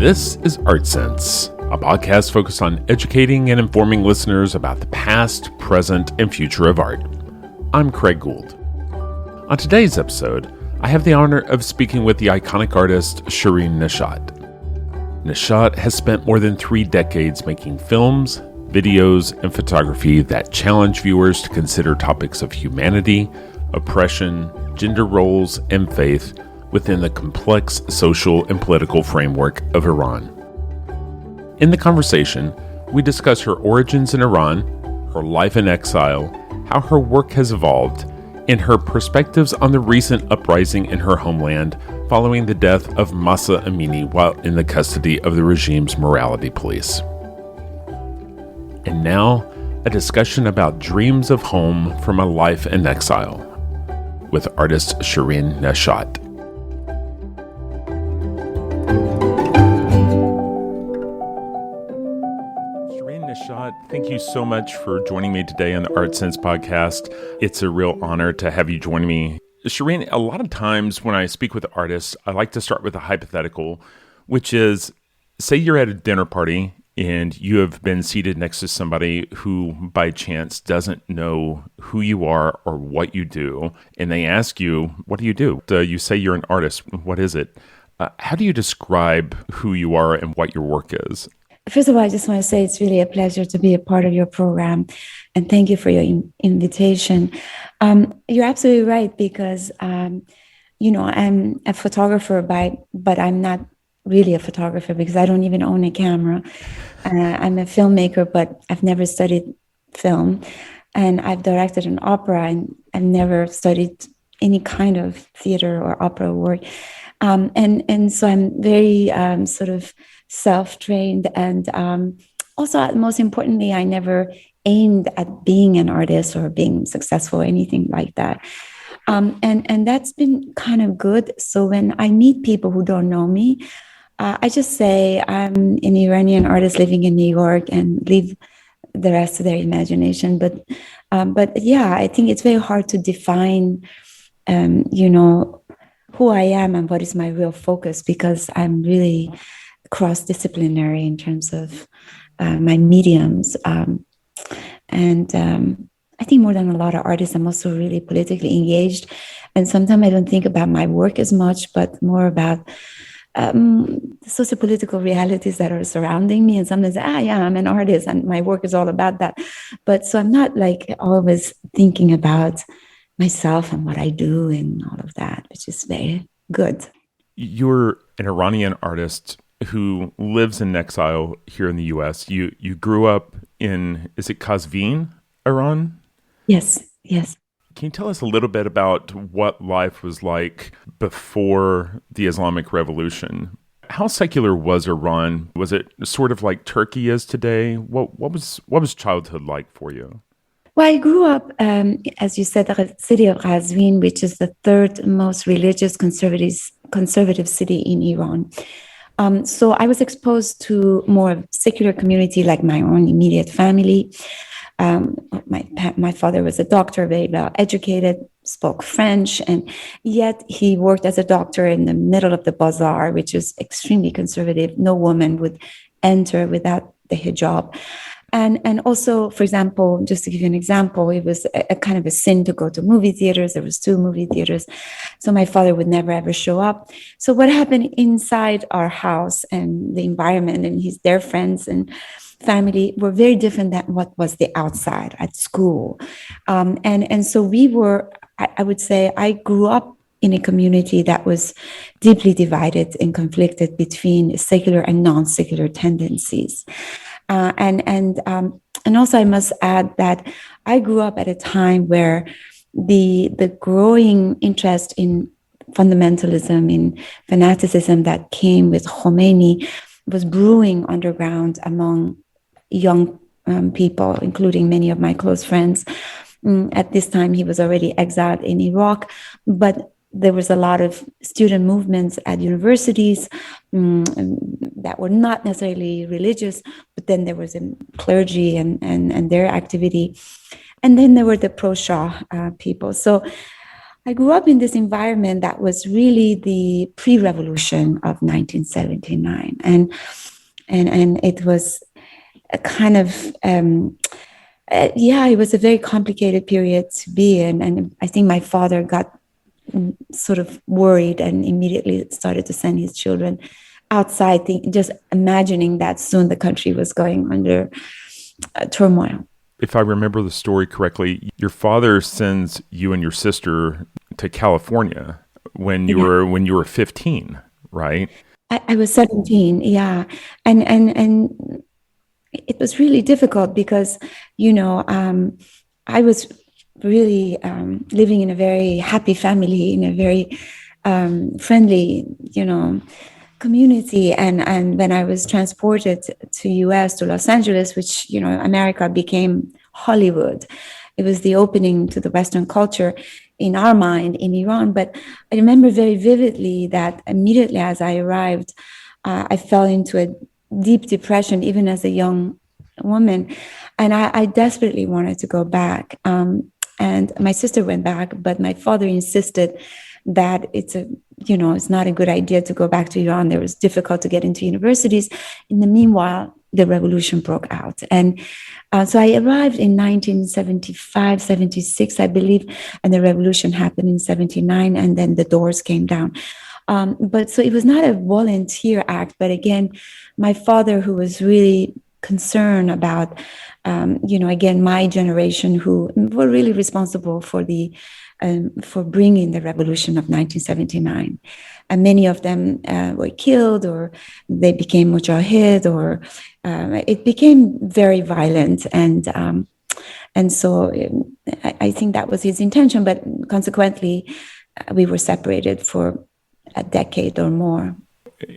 This is Art Sense, a podcast focused on educating and informing listeners about the past, present, and future of art. I'm Craig Gould. On today's episode, I have the honor of speaking with the iconic artist Shirin Neshat. Neshat has spent more than 3 decades making films, videos, and photography that challenge viewers to consider topics of humanity, oppression, gender roles, and faith within the complex social and political framework of Iran. In the conversation, we discuss her origins in Iran, her life in exile, how her work has evolved, and her perspectives on the recent uprising in her homeland following the death of Mahsa Amini while in the custody of the regime's morality police. And now, a discussion about dreams of home from a life in exile with artist Shirin Neshat. Thank you so much for joining me today on the Art Sense podcast. It's a real honor to have you join me. Shirin, a lot of times when I speak with artists, I like to start with a hypothetical, which is, say you're at a dinner party and you have been seated next to somebody who by chance doesn't know who you are or what you do, and they ask you, what do you do? You say you're an artist. What is it? How do you describe who you are and what your work is? First of all, I just want to say it's really a pleasure to be a part of your program, and thank you for your invitation. You're absolutely right because, I'm a photographer, but I'm not really a photographer because I don't even own a camera. I'm a filmmaker, but I've never studied film, and I've directed an opera, and I've never studied any kind of theater or opera work. And so I'm very sort of self-trained, and also most importantly, I never aimed at being an artist or being successful or anything like that. And that's been kind of good. So when I meet people who don't know me, I just say I'm an Iranian artist living in New York and leave the rest to their imagination. But yeah, I think it's very hard to define, who I am and what is my real focus, because I'm really cross-disciplinary in terms of my mediums. And I think more than a lot of artists, I'm also really politically engaged. And sometimes I don't think about my work as much, but more about the sociopolitical realities that are surrounding me. And sometimes, I'm an artist and my work is all about that. But so I'm not like always thinking about myself and what I do and all of that, which is very good. You're an Iranian artist who lives in exile here in the U.S. You grew up in, is it Qazvin, Iran? Yes. Can you tell us a little bit about what life was like before the Islamic Revolution? How secular was Iran? Was it sort of like Turkey is today? What was childhood like for you? Well, I grew up, as you said, the city of Qazvin, which is the third most religious conservative city in Iran. So I was exposed to more secular community, like my own immediate family. My father was a doctor, very well educated, spoke French, and yet he worked as a doctor in the middle of the bazaar, which is extremely conservative. No woman would enter without the hijab. And also, for example, just to give you an example, it was a kind of a sin to go to movie theaters. There was 2 movie theaters. So my father would never, ever show up. So what happened inside our house and the environment and their friends and family were very different than what was the outside at school. And so we were, I would say, I grew up in a community that was deeply divided and conflicted between secular and non-secular tendencies. And also I must add that I grew up at a time where the growing interest in fundamentalism, in fanaticism that came with Khomeini was brewing underground among young people, including many of my close friends. At this time, he was already exiled in Iraq, but there was a lot of student movements at universities that were not necessarily religious, but then there was a clergy and their activity. And then there were the pro-Shah people. So I grew up in this environment that was really the pre-revolution of 1979, and it was a kind of it was a very complicated period to be in, and I think my father got sort of worried and immediately started to send his children outside, just imagining that soon the country was going under turmoil. If I remember the story correctly, your father sends you and your sister to California when you were 15, right? I was 17, yeah, and it was really difficult because I was really living in a very happy family, in a very friendly, community. And when I was transported to US, to Los Angeles, which, America became Hollywood. It was the opening to the Western culture in our mind in Iran. But I remember very vividly that immediately as I arrived, I fell into a deep depression, even as a young woman. And I desperately wanted to go back. And my sister went back, but my father insisted that it's not a good idea to go back to Iran. It was difficult to get into universities. In the meanwhile, the revolution broke out. And so I arrived in 1975, 76, I believe, and the revolution happened in 79, and then the doors came down. But so it was not a volunteer act, but again, my father, who was really concerned about, again, my generation, who were really responsible for for bringing the revolution of 1979. And many of them were killed, or they became mujahid, or it became very violent. And so I think that was his intention, but consequently, we were separated for a decade or more.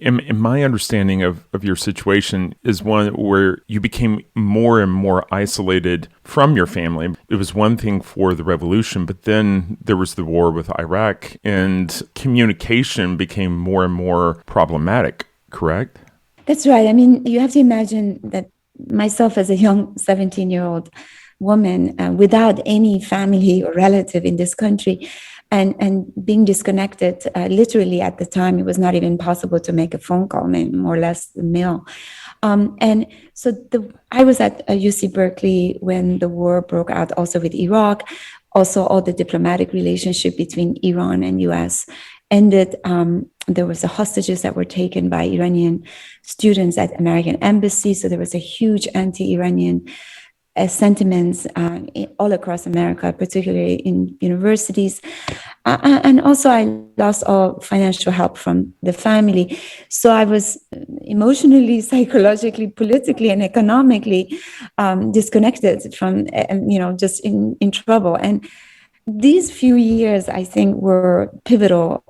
In my understanding of your situation is one where you became more and more isolated from your family. It was one thing for the revolution, but then there was the war with Iraq, and communication became more and more problematic, correct? That's right. I mean, you have to imagine that myself as a young 17-year-old woman without any family or relative in this country, and being disconnected, literally at the time, it was not even possible to make a phone call, more or less the mail. And so I was at UC Berkeley when the war broke out, also with Iraq. Also, all the diplomatic relationship between Iran and US ended. There was the hostages that were taken by Iranian students at American embassy. So there was a huge anti-Iranian sentiments all across America, particularly in universities. And also I lost all financial help from the family. So I was emotionally, psychologically, politically, and economically disconnected from, just in trouble. And these few years, I think, were pivotal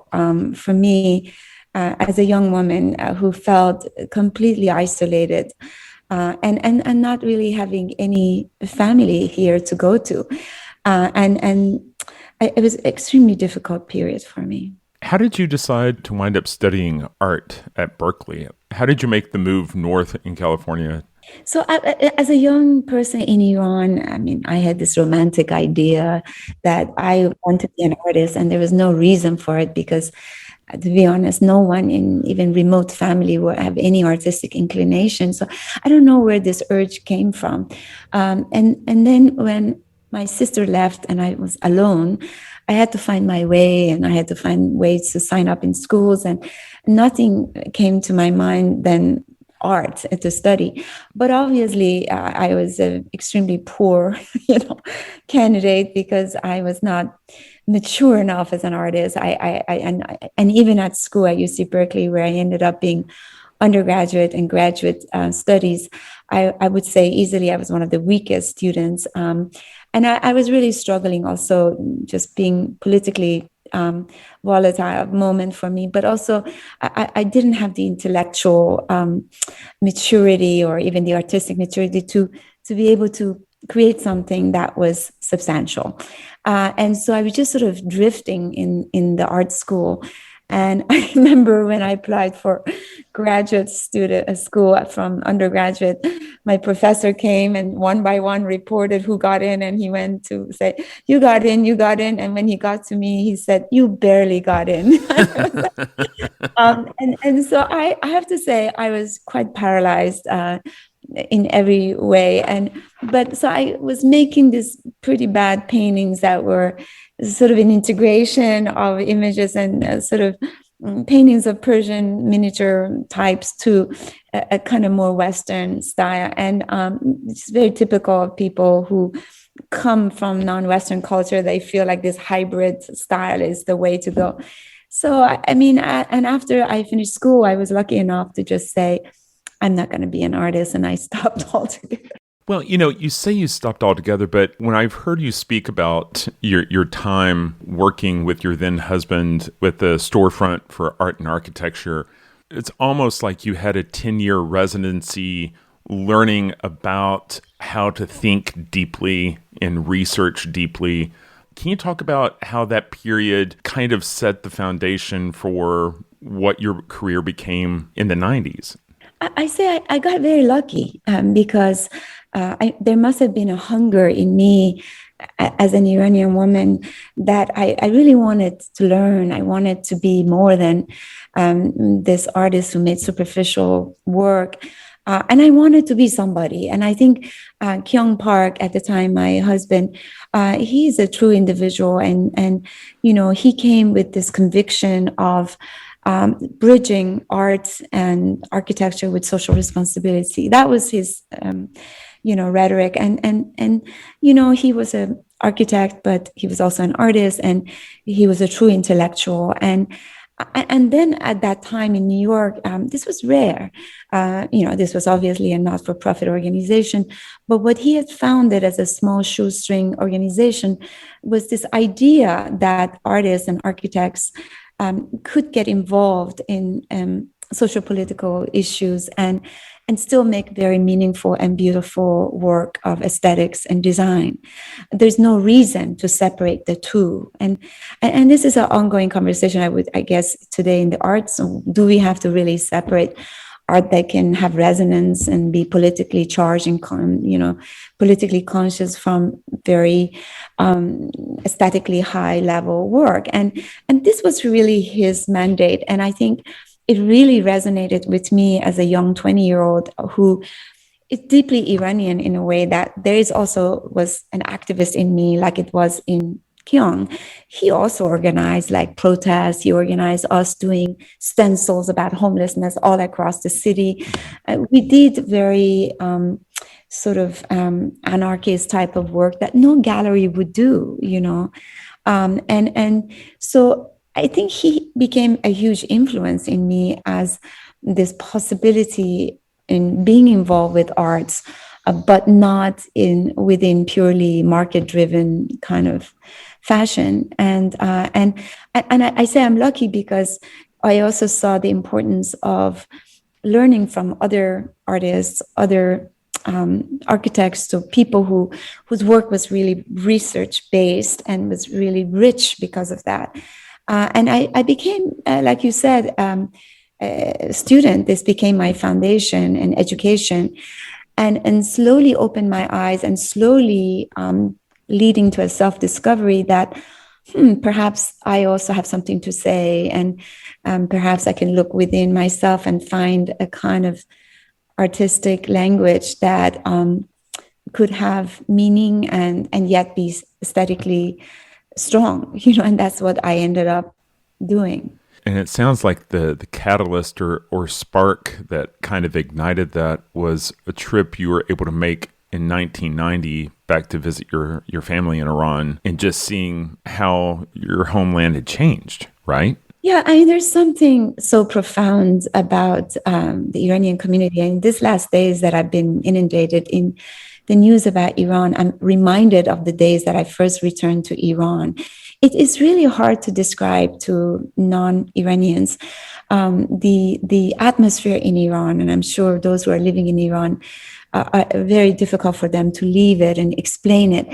for me as a young woman who felt completely isolated. And not really having any family here to go to. It was an extremely difficult period for me. How did you decide to wind up studying art at Berkeley? How did you make the move north in California? So as a young person in Iran, I mean, I had this romantic idea that I wanted to be an artist, and there was no reason for it because, to be honest, no one in even remote family would have any artistic inclination. So I don't know where this urge came from. And then when my sister left and I was alone, I had to find my way, and I had to find ways to sign up in schools, and nothing came to my mind than art to study. But obviously I was an extremely poor candidate because I was not mature enough as an artist. And even at school at UC Berkeley, where I ended up being undergraduate and graduate studies, I would say easily I was one of the weakest students. And I was really struggling also, just being politically volatile moment for me, but also I didn't have the intellectual maturity or even the artistic maturity to be able to create something that was substantial. And so I was just sort of drifting in the art school. And I remember when I applied for graduate student school from undergraduate, my professor came and one by one reported who got in, and he went to say, "You got in, you got in." And when he got to me, he said, "You barely got in." And so I have to say I was quite paralyzed in every way. But so I was making these pretty bad paintings that were sort of an integration of images and sort of paintings of Persian miniature types to a kind of more Western style. And it's very typical of people who come from non-Western culture. They feel like this hybrid style is the way to go. So, and after I finished school, I was lucky enough to just say, I'm not going to be an artist. And I stopped altogether. Well, you say you stopped altogether, but when I've heard you speak about your time working with your then husband with the storefront for art and architecture, it's almost like you had a 10-year residency learning about how to think deeply and research deeply. Can you talk about how that period kind of set the foundation for what your career became in the 90s? I say I got very lucky because there must have been a hunger in me as an Iranian woman that I really wanted to learn. I wanted to be more than this artist who made superficial work. And I wanted to be somebody. And I think Kyung Park, at the time, my husband, he's a true individual. And he came with this conviction of bridging art and architecture with social responsibility. That was his, rhetoric. And he was an architect, but he was also an artist, and he was a true intellectual. And then at that time in New York, this was rare. This was obviously a not-for-profit organization, but what he had founded as a small shoestring organization was this idea that artists and architects could get involved in social political issues and still make very meaningful and beautiful work of aesthetics and design. There's no reason to separate the two. And this is an ongoing conversation, I guess, today in the arts. Do we have to really separate art that can have resonance and be politically charged and politically conscious from very aesthetically high level work? And this was really his mandate. And I think it really resonated with me as a young 20-year-old who is deeply Iranian in a way that there was an activist in me, like it was in Kyung. He also organized like protests. He organized us doing stencils about homelessness all across the city. We did very anarchist type of work that no gallery would do, and so I think he became a huge influence in me as this possibility in being involved with arts, but not within purely market-driven kind of fashion. And I say I'm lucky because I also saw the importance of learning from other artists, other architects, so people whose work was really research-based and was really rich because of that. And I became, like you said, a student. This became my foundation and education, and slowly opened my eyes, and slowly leading to a self-discovery that perhaps I also have something to say, and perhaps I can look within myself and find a kind of artistic language that could have meaning and yet be aesthetically strong, and that's what I ended up doing. And it sounds like the catalyst or spark that kind of ignited that was a trip you were able to make in 1990 back to visit your family in Iran, and just seeing how your homeland had changed, right? Yeah, there's something so profound about the Iranian community. And these last days that I've been inundated in the news about Iran, I'm reminded of the days that I first returned to Iran. It is really hard to describe to non-Iranians the atmosphere in Iran, and I'm sure those who are living in Iran are very difficult for them to leave it and explain it.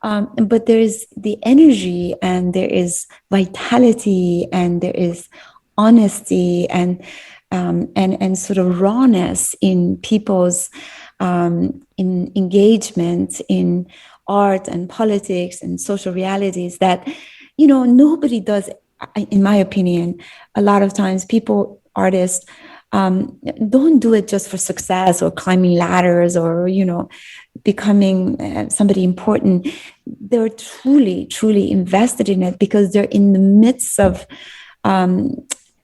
But there is the energy, and there is vitality, and there is honesty and sort of rawness in people's in engagement in art and politics and social realities that, nobody does, in my opinion. A lot of times people, artists, don't do it just for success or climbing ladders or, becoming somebody important. They're truly, truly invested in it because they're in the midst of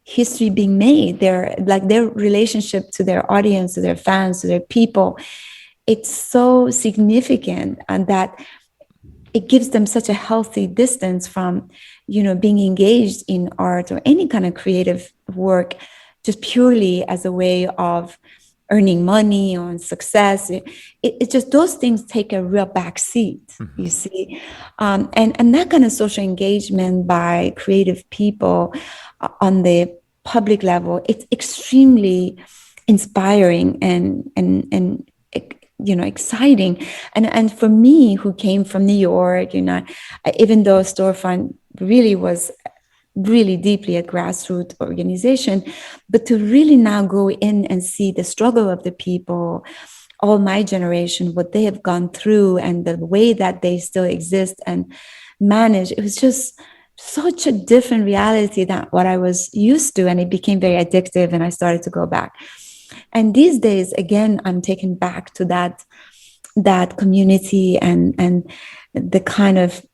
history being made. They're like their relationship to their audience, to their fans, to their people. It's so significant, and that it gives them such a healthy distance from, being engaged in art or any kind of creative work, just purely as a way of earning money or success. It just, those things take a real back seat, you see. And that kind of social engagement by creative people on the public level, it's extremely inspiring and exciting. And for me, who came from New York, even though Storefront really was really deeply a grassroots organization, but to really now go in and see the struggle of the people, all my generation, what they have gone through and the way that they still exist and manage, it was just such a different reality than what I was used to. And it became very addictive, and I started to go back. And these days, again, I'm taken back to that community and the kind of,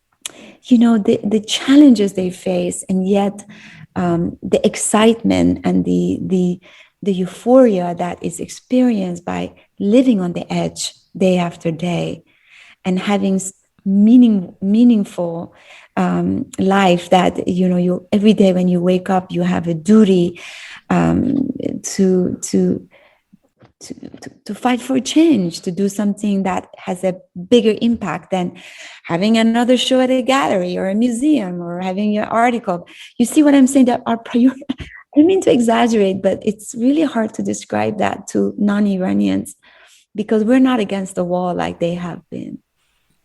the challenges they face, and yet the excitement and the euphoria that is experienced by living on the edge day after day and having meaningful life that, you every day when you wake up, you have a duty to fight for change, to do something that has a bigger impact than having another show at a gallery or a museum or having an article. You see what I'm saying? That our priority, I don't mean to exaggerate, but it's really hard to describe that to non-Iranians because we're not against the wall like they have been.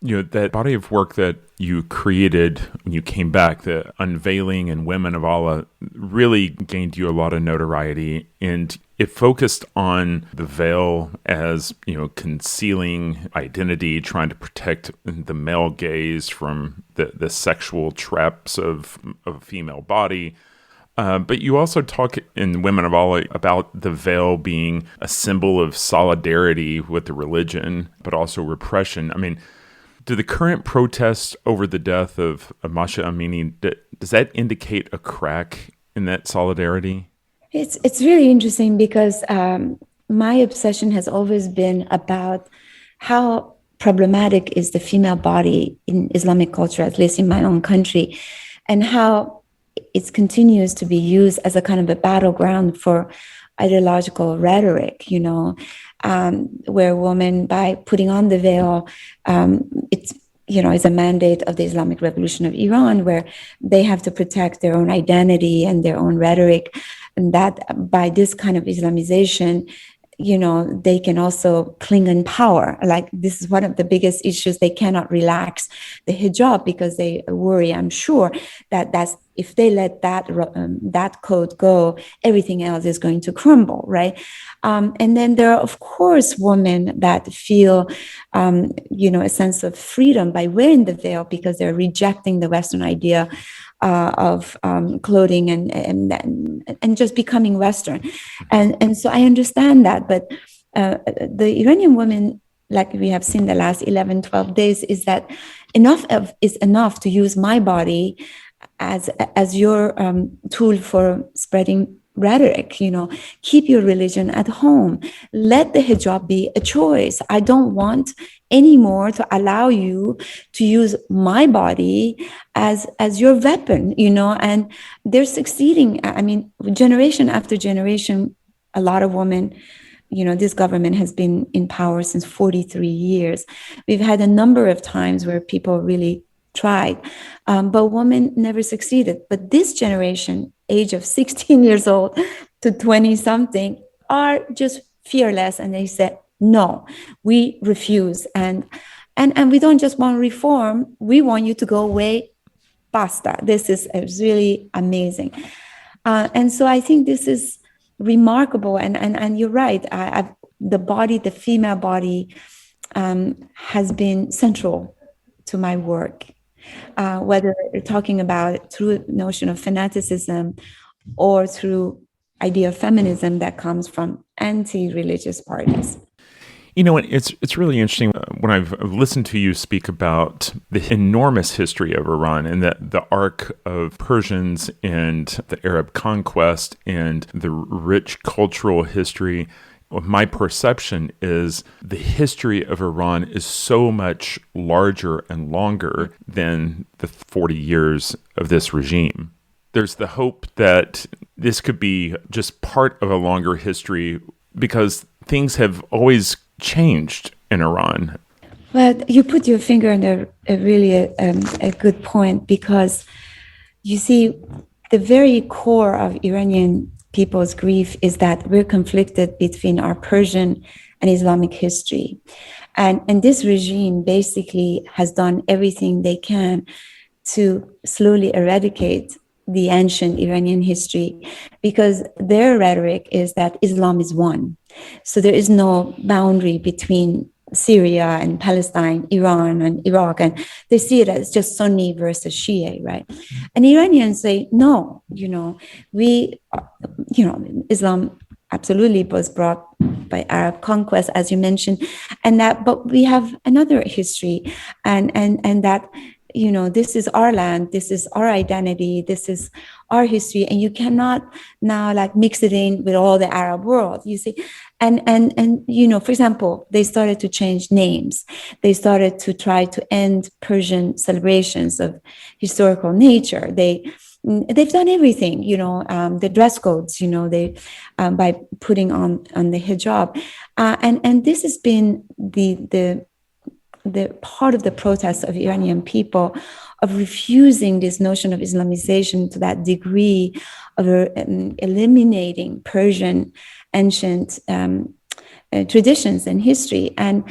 That body of work that you created when you came back, the Unveiling and Women of Allah, really gained you a lot of notoriety, and it focused on the veil as, concealing identity, trying to protect the male gaze from the sexual traps of a female body. But you also talk in Women of Allah about the veil being a symbol of solidarity with the religion, but also repression. I mean, do the current protests over the death of Mahsa Amini, does that indicate a crack in that solidarity? It's really interesting because my obsession has always been about how problematic is the female body in Islamic culture, at least in my own country, and how it continues to be used as a kind of a battleground for ideological rhetoric, where women, by putting on the veil, it's a mandate of the Islamic Revolution of Iran, where they have to protect their own identity and their own rhetoric, and that by this kind of Islamization, they can also cling in power. Like, this is one of the biggest issues. They cannot relax the hijab because they worry, I'm sure, that's if they let that code go, everything else is going to crumble, right? And then there are, of course, women that feel, a sense of freedom by wearing the veil because they're rejecting the Western idea of clothing and just becoming Western. And so I understand that. But the Iranian women, like we have seen the last 11, 12 days, is that is enough to use my body as your tool for spreading rhetoric. Keep your religion at home. Let the hijab be a choice. I don't want anymore to allow you to use my body as your weapon, and they're succeeding. I mean, generation after generation, a lot of women, this government has been in power since 43 years. We've had a number of times where people really tried, but women never succeeded. But this generation, age of 16 years old to 20 something, are just fearless, and they said, no, we refuse. And we don't just want reform, we want you to go away, basta. This is really amazing. And so I think this is remarkable. And you're right. The female body has been central to my work, whether you're talking about through notion of fanaticism or through idea of feminism that comes from anti-religious parties. You know, it's really interesting when I've listened to you speak about the enormous history of Iran and the arc of Persians and the Arab conquest and the rich cultural history. My perception is the history of Iran is so much larger and longer than the 40 years of this regime. There's the hope that this could be just part of a longer history because things have always changed in Iran. Well, you put your finger on a good point, because you see, the very core of Iranian people's grief is that we're conflicted between our Persian and Islamic history. And this regime basically has done everything they can to slowly eradicate the ancient Iranian history, because their rhetoric is that Islam is one. So there is no boundary between Syria and Palestine, Iran and Iraq, and they see it as just Sunni versus Shia, right? And Iranians say, no, Islam absolutely was brought by Arab conquest, as you mentioned, but we have another history, and that, this is our land, this is our identity, this is our history, and you cannot now mix it in with all the Arab world, you see. And for example, they started to change names. They started to try to end Persian celebrations of historical nature. They've done everything, the dress codes, they by putting on the hijab, and this has been the part of the protest of Iranian people, of refusing this notion of Islamization to that degree, of eliminating Persian ancient traditions and history. And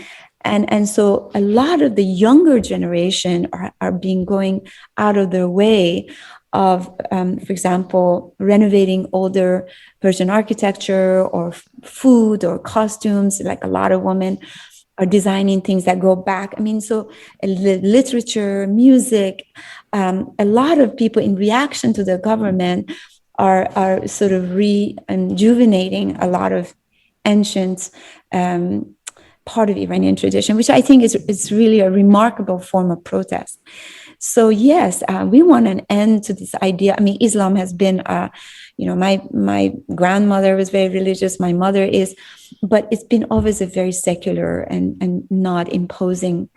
so a lot of the younger generation are going out of their way of, for example, renovating older Persian architecture or food or costumes. Like a lot of women are designing things that go back. I mean, so literature, music, a lot of people in reaction to the government are sort of rejuvenating a lot of ancient part of Iranian tradition, which I think is really a remarkable form of protest. So yes, we want an end to this idea. I mean, Islam has been, my grandmother was very religious, my mother is, but it's been always a very secular and not imposing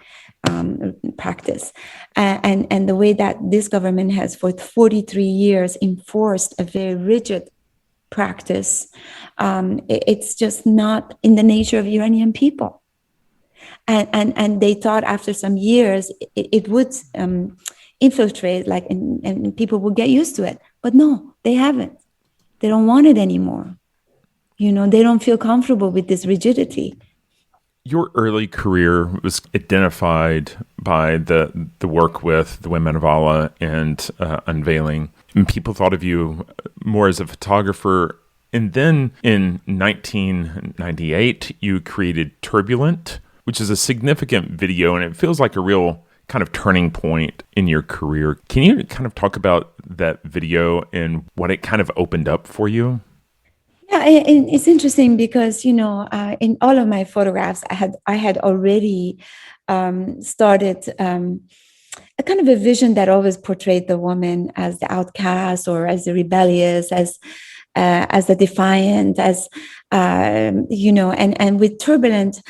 practice. And the way that this government has for 43 years enforced a very rigid practice, it's just not in the nature of Iranian people. And they thought after some years it would infiltrate, and people would get used to it. But no, they haven't. They don't want it anymore. They don't feel comfortable with this rigidity. Your early career was identified by the work with the Women of Allah and Unveiling. And people thought of you more as a photographer. And then in 1998, you created Turbulent, which is a significant video, and it feels like a real kind of turning point in your career. Can you kind of talk about that video and what it kind of opened up for you? Yeah, it's interesting because, in all of my photographs, I had already started a kind of a vision that always portrayed the woman as the outcast or as the rebellious, as the defiant, and with Turbulent,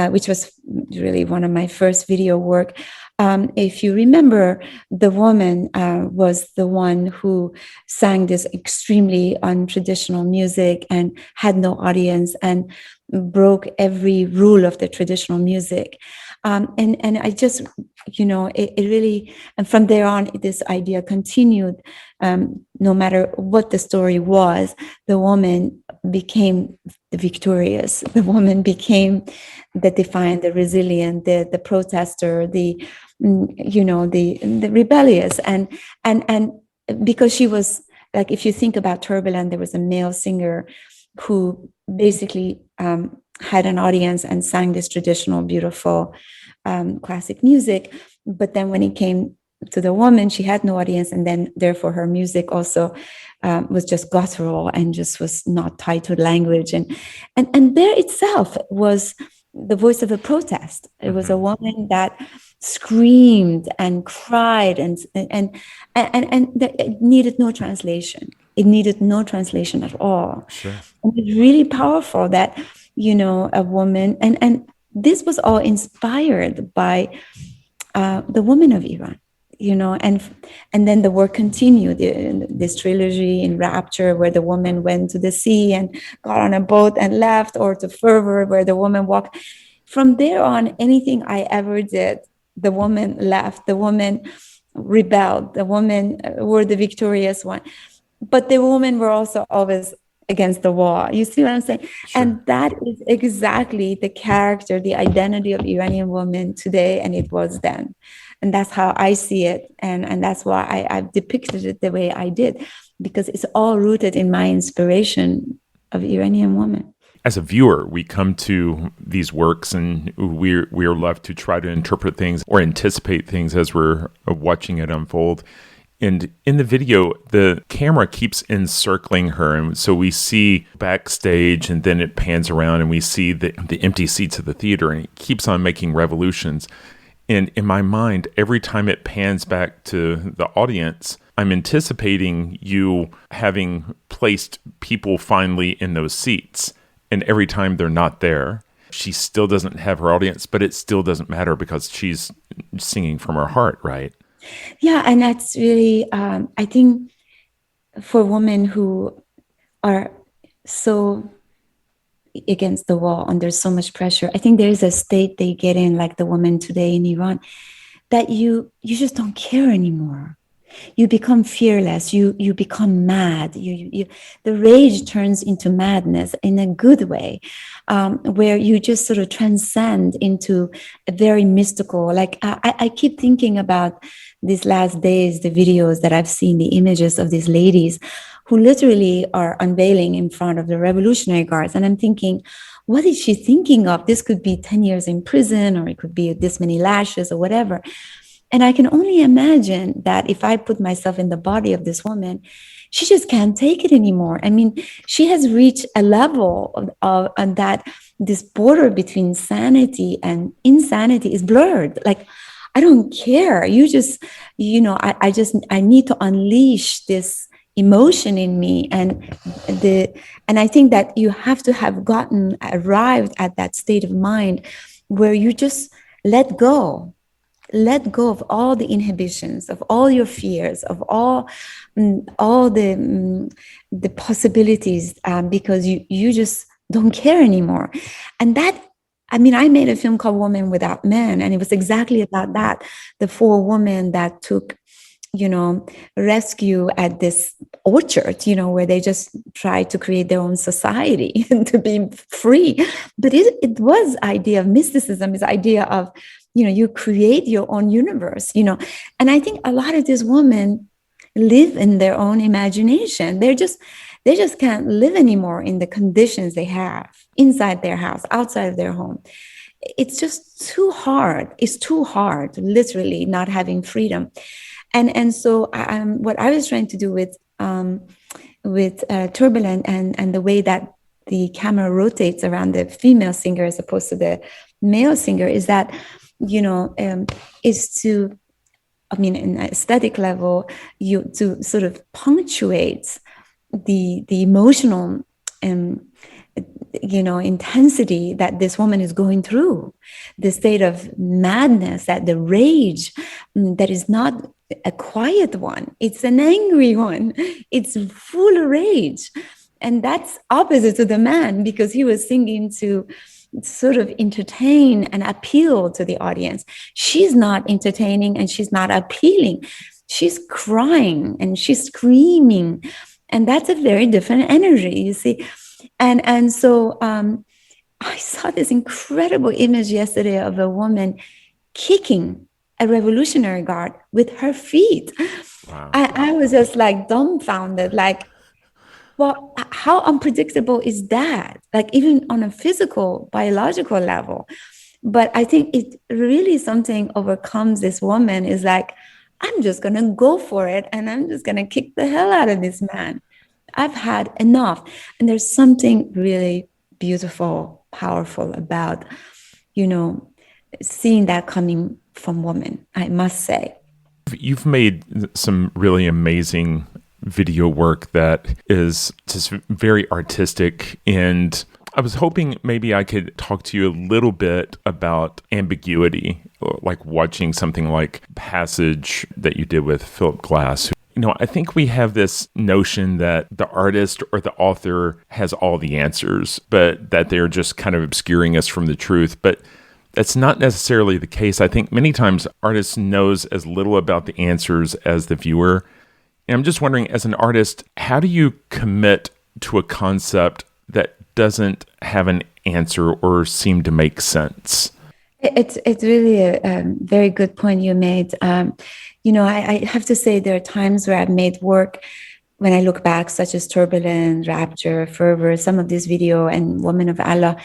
which was really one of my first video work. If you remember, the woman was the one who sang this extremely untraditional music and had no audience and broke every rule of the traditional music. And I just, it really, and from there on, this idea continued. No matter what the story was, the woman became the victorious. The woman became the defiant, the resilient, the protester, the rebellious, and because she was like if you think about Turbulent, there was a male singer who basically had an audience and sang this traditional, beautiful classic music. But then when it came to the woman, she had no audience, and then therefore her music also was just guttural and just was not tied to language. And there itself was the voice of a protest. It was a woman that screamed and cried and it needed no translation. It needed no translation at all. Sure. And it's really powerful that, a woman, and this was all inspired by the women of Iran, and then the work continued. This trilogy in Rapture, where the woman went to the sea and got on a boat and left, or to Fervor, where the woman walked. From there on, anything I ever did, the woman left, the woman rebelled, the women were the victorious one. But the women were also always against the wall. You see what I'm saying? Sure. And that is exactly the character, the identity of Iranian women today, and it was then. And that's how I see it. And that's why I've depicted it the way I did, because it's all rooted in my inspiration of Iranian women. As a viewer, we come to these works and we are left to try to interpret things or anticipate things as we're watching it unfold. And in the video, the camera keeps encircling her. And so we see backstage, and then it pans around and we see the empty seats of the theater, and it keeps on making revolutions. And in my mind, every time it pans back to the audience, I'm anticipating you having placed people finally in those seats. And every time they're not there, she still doesn't have her audience, but it still doesn't matter because she's singing from her heart, right? Yeah, and that's really, I think, for women who are so against the wall, under so much pressure, I think there is a state they get in, like the women today in Iran, that you just don't care anymore. You become fearless. You become mad. The rage turns into madness in a good way, where you just sort of transcend into a very mystical. Like I keep thinking about these last days, the videos that I've seen, the images of these ladies who literally are unveiling in front of the Revolutionary Guards, and I'm thinking, what is she thinking of? This could be 10 years in prison, or it could be this many lashes, or whatever. And I can only imagine that if I put myself in the body of this woman, she just can't take it anymore. I mean, she has reached a level of that this border between sanity and insanity is blurred. Like, I don't care. You just, I need to unleash this emotion in me. And I think that you have to have arrived at that state of mind where you just let go of all the inhibitions, of all your fears, of all the possibilities, because you just don't care anymore. And that, I mean, I made a film called Woman Without Men, and it was exactly about that. The 4 women that took, rescue at this orchard, where they just tried to create their own society and to be free. But it was idea of mysticism, is idea of, you create your own universe, and I think a lot of these women live in their own imagination. They just can't live anymore in the conditions they have inside their house, outside of their home. It's just too hard. It's too hard, literally, not having freedom. And so what I was trying to do with Turbulent and the way that the camera rotates around the female singer as opposed to the male singer is that, is to, I mean, in an aesthetic level, to sort of punctuate the emotional, intensity that this woman is going through, the state of madness, that the rage that is not a quiet one, it's an angry one, it's full of rage. And that's opposite to the man, because he was singing to sort of entertain and appeal to the audience. She's not entertaining and she's not appealing. She's crying and she's screaming. And that's a very different energy, you see. And so I saw this incredible image yesterday of a woman kicking a Revolutionary Guard with her feet. Wow. I was just like dumbfounded, like, well, how unpredictable is that? Like, even on a physical, biological level. But I think it really something overcomes this woman is like, I'm just going to go for it and I'm just going to kick the hell out of this man. I've had enough. And there's something really beautiful, powerful about, you know, seeing that coming from women, I must say. You've made some really amazing video work that is just very artistic. And I was hoping maybe I could talk to you a little bit about ambiguity, like watching something like Passage that you did with Philip Glass. You know, I think we have this notion that the artist or the author has all the answers, but that they're just kind of obscuring us from the truth. But that's not necessarily the case. I think many times artists knows as little about the answers as the viewer. And I'm just wondering, as an artist, how do you commit to a concept that doesn't have an answer or seem to make sense? It's really a very good point you made. I have to say there are times where I've made work when I look back, such as Turbulent, Rapture, Fervor, some of this video, and Woman of Allah,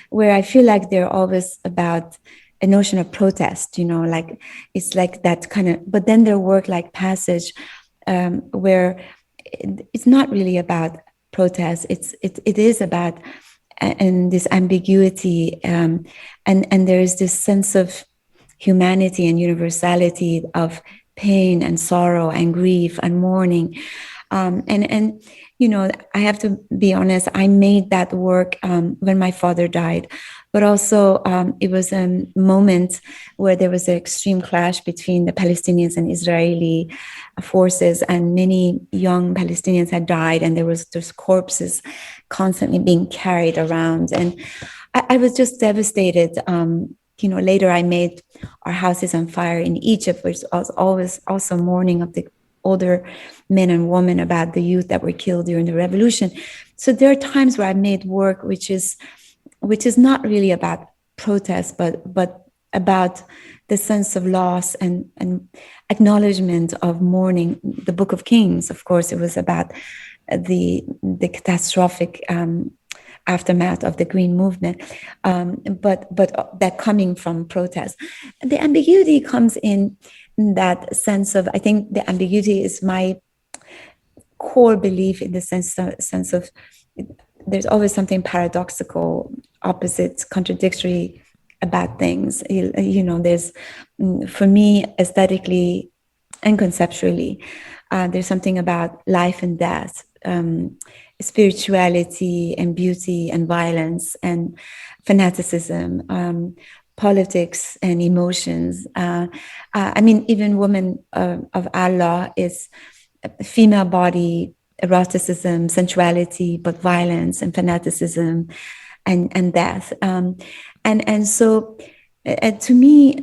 where I feel like they're always about a notion of protest, like it's like that kind of, but then their work like Passage, where it's not really about protest. It is about and this ambiguity, and there is this sense of humanity and universality of pain and sorrow and grief and mourning, and I have to be honest. I made that work when my father died, but also it was a moment where there was an extreme clash between the Palestinians and Israeli forces, and many young Palestinians had died, and there's corpses constantly being carried around, and I was just devastated. Later I made Our House is on Fire in Egypt, which was always also mourning of the older men and women about the youth that were killed during the revolution. So there are times where I made work which is not really about protest, but about the sense of loss and acknowledgement of mourning. The Book of Kings, of course, it was about the catastrophic aftermath of the Green Movement, but that coming from protest. The ambiguity comes in that sense of, I think the ambiguity is my core belief in the sense of there's always something paradoxical, opposite, contradictory about things. There's, for me, aesthetically and conceptually, there's something about life and death, spirituality and beauty and violence and fanaticism, politics and emotions. Even Woman of Allah is female body, eroticism, sensuality, but violence and fanaticism and death. So to me,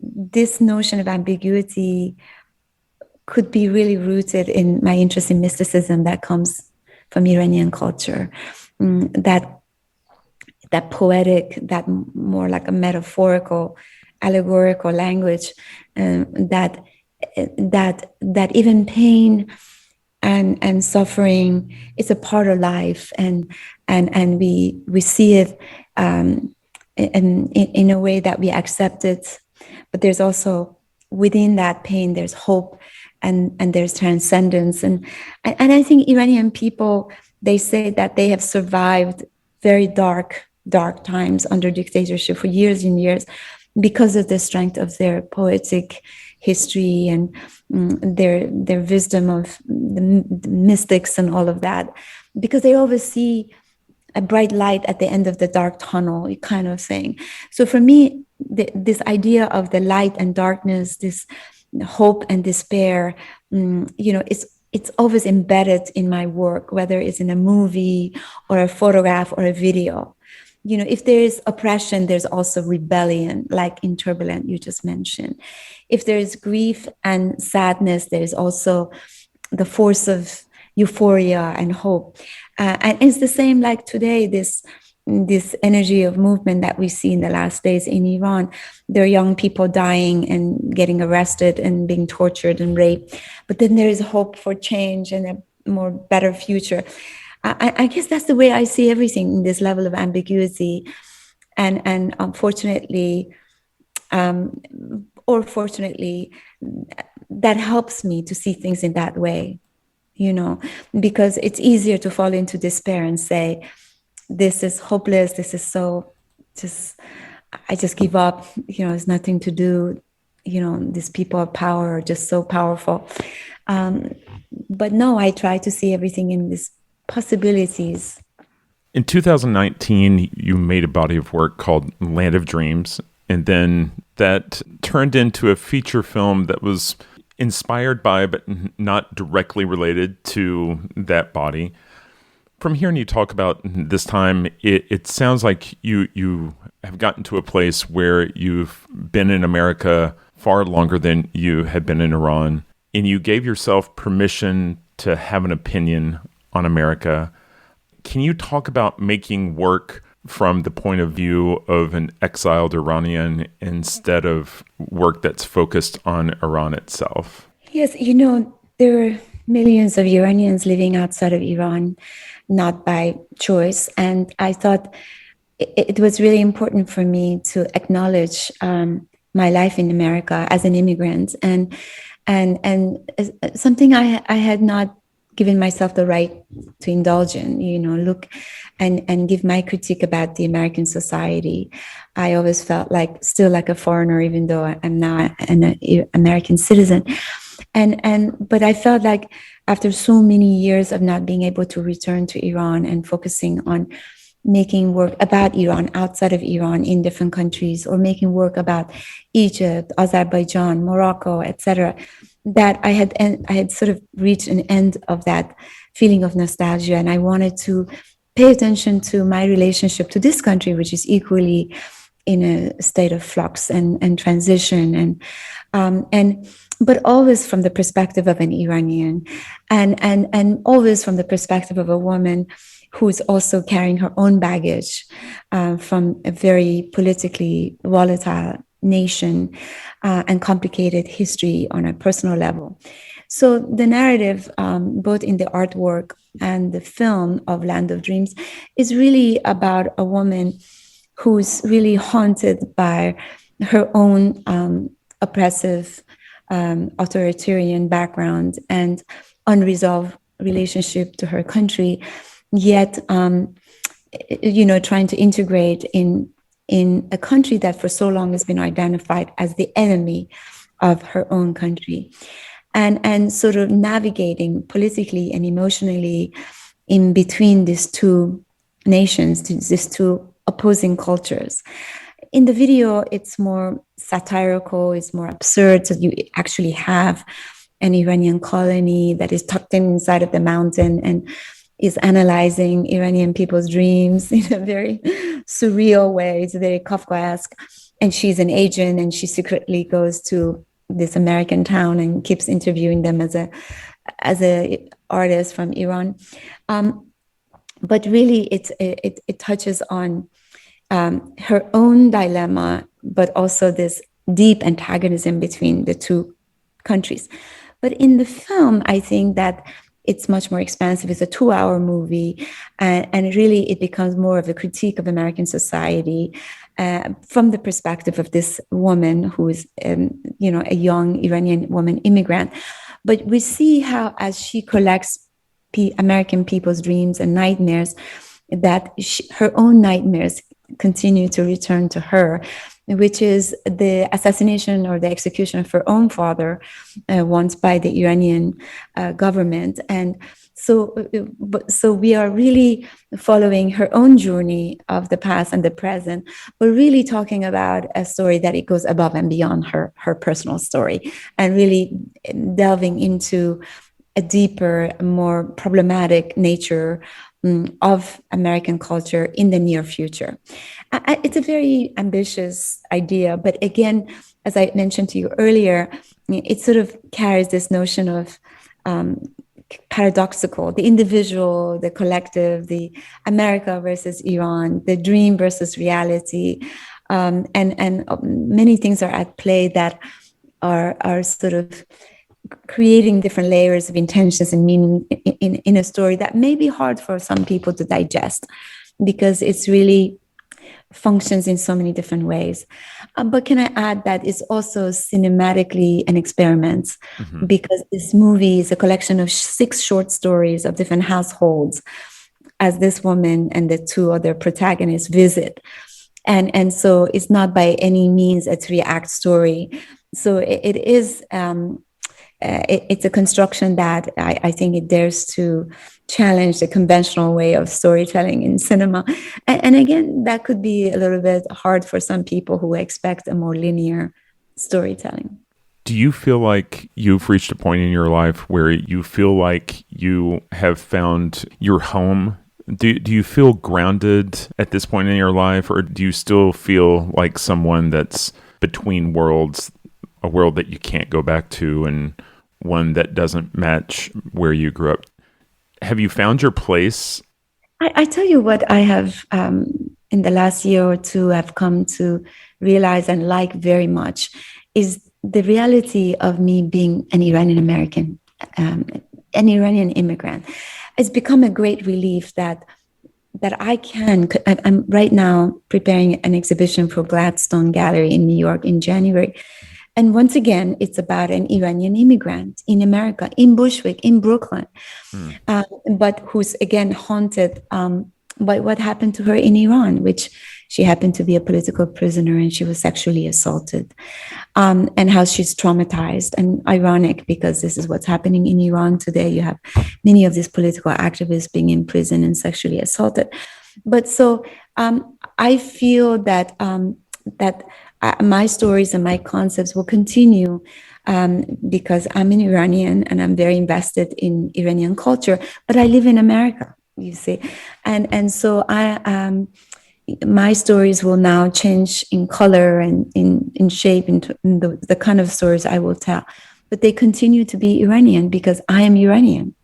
this notion of ambiguity could be really rooted in my interest in mysticism that comes from Iranian culture, that poetic, that more like a metaphorical, allegorical language, that even pain and suffering is a part of life, and we see it in a way that we accept it, but there's also within that pain there's hope and there's transcendence, and I think Iranian people, they say that they have survived very dark times under dictatorship for years and years because of the strength of their poetic history and their wisdom of the mystics and all of that, because they always see a bright light at the end of the dark tunnel kind of thing. So for me, this idea of the light and darkness, this hope and despair, it's always embedded in my work, whether it's in a movie or a photograph or a video. If there is oppression, there's also rebellion, like in Turbulent you just mentioned. If there is grief and sadness, there is also the force of euphoria and hope. And it's the same like today, this this energy of movement that we see in the last days in Iran. There are young people dying and getting arrested and being tortured and raped. But then there is hope for change and a more better future. I guess that's the way I see everything in this level of ambiguity. And unfortunately, or fortunately, that helps me to see things in that way, because it's easier to fall into despair and say, this is hopeless, this is so I just give up, there's nothing to do, these people of power are just so powerful. But no, I try to see everything in these possibilities. In 2019, you made a body of work called Land of Dreams, and then that turned into a feature film that was inspired by, but not directly related to that body. From hearing you talk about this time, it sounds like you have gotten to a place where you've been in America far longer than you had been in Iran, and you gave yourself permission to have an opinion on America. Can you talk about making work from the point of view of an exiled Iranian instead of work that's focused on Iran itself? Yes, there are millions of Iranians living outside of Iran, not by choice. And I thought it was really important for me to acknowledge my life in America as an immigrant, and something I had not given myself the right to indulge in, look and give my critique about the American society. I always felt still like a foreigner, even though I'm now an American citizen. But I felt like after so many years of not being able to return to Iran and focusing on making work about Iran outside of Iran in different countries, or making work about Egypt, Azerbaijan, Morocco, etc., that I had sort of reached an end of that feeling of nostalgia, and I wanted to pay attention to my relationship to this country, which is equally in a state of flux and transition, but always from the perspective of an Iranian, and always from the perspective of a woman who's also carrying her own baggage from a very politically volatile nation and complicated history on a personal level. So the narrative, both in the artwork and the film of Land of Dreams, is really about a woman who's really haunted by her own oppressive, authoritarian background and unresolved relationship to her country, yet trying to integrate in a country that for so long has been identified as the enemy of her own country, and sort of navigating politically and emotionally in between these two nations, these two opposing cultures. In the video, it's more satirical, it's more absurd. So you actually have an Iranian colony that is tucked inside of the mountain and is analyzing Iranian people's dreams in a very surreal way. It's very Kafkaesque. And she's an agent, and she secretly goes to this American town and keeps interviewing them as a artist from Iran. But really, it touches on her own dilemma, but also this deep antagonism between the two countries. But in the film, I think that it's much more expansive. It's a 2-hour movie, and really it becomes more of a critique of American society from the perspective of this woman who is, a young Iranian woman immigrant. But we see how, as she collects American people's dreams and nightmares, that her own nightmares continue to return to her, which is the assassination or the execution of her own father once by the Iranian government. And so we are really following her own journey of the past and the present, but really talking about a story that it goes above and beyond her personal story, and really delving into a deeper, more problematic nature of American culture in the near future. It's a very ambitious idea, but again, as I mentioned to you earlier, it sort of carries this notion of paradoxical, the individual, the collective, the America versus Iran, the dream versus reality. And many things are at play that are sort of creating different layers of intentions and meaning in a story that may be hard for some people to digest because it's really functions in so many different ways. But can I add that it's also cinematically an experiment because this movie is a collection of 6 short stories of different households as this woman and the 2 other protagonists visit. And so it's not by any means a 3-act story. So it is, it's a construction that I think it dares to challenge the conventional way of storytelling in cinema. And again, that could be a little bit hard for some people who expect a more linear storytelling. Do you feel like you've reached a point in your life where you feel like you have found your home? Do you feel grounded at this point in your life, or do you still feel like someone that's between worlds, a world that you can't go back to and one that doesn't match where you grew up? Have you found your place? I tell you what I have, in the last year or 2, have come to realize and like very much is the reality of me being an Iranian American, an Iranian immigrant. It's become a great relief that I'm right now preparing an exhibition for Gladstone Gallery in New York in January. And once again, it's about an Iranian immigrant in America, in Bushwick, in Brooklyn, but who's again haunted by what happened to her in Iran, which she happened to be a political prisoner and she was sexually assaulted, and how she's traumatized. And ironic, because this is what's happening in Iran today. You have many of these political activists being in prison and sexually assaulted. But so I feel that my stories and my concepts will continue because I'm an Iranian and I'm very invested in Iranian culture, but I live in America, you see. And so my stories will now change in color and in shape, in the kind of stories I will tell. But they continue to be Iranian because I am Iranian.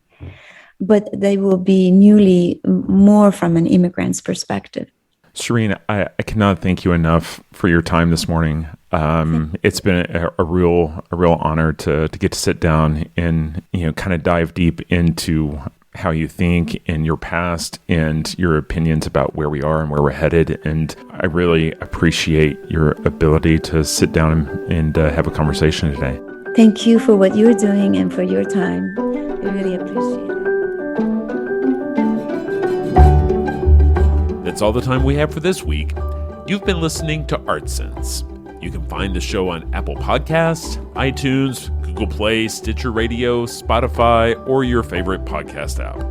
But they will be newly more from an immigrant's perspective. Shirin, I cannot thank you enough for your time this morning. It's been a real honor to get to sit down and kind of dive deep into how you think in your past and your opinions about where we are and where we're headed. And I really appreciate your ability to sit down and have a conversation today. Thank you for what you're doing and for your time. I really appreciate it. That's all the time we have for this week. You've been listening to Art Sense. You can find the show on Apple Podcasts, iTunes, Google Play, Stitcher Radio, Spotify, or your favorite podcast app.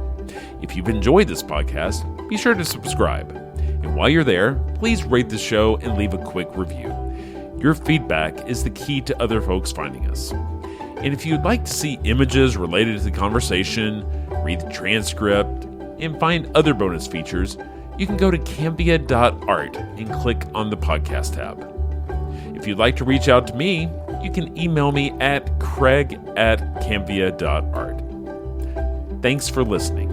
If you've enjoyed this podcast, be sure to subscribe. And while you're there, please rate the show and leave a quick review. Your feedback is the key to other folks finding us. And if you'd like to see images related to the conversation, read the transcript, and find other bonus features, you can go to cambia.art and click on the podcast tab. If you'd like to reach out to me, you can email me at craig@cambia.art. Thanks for listening.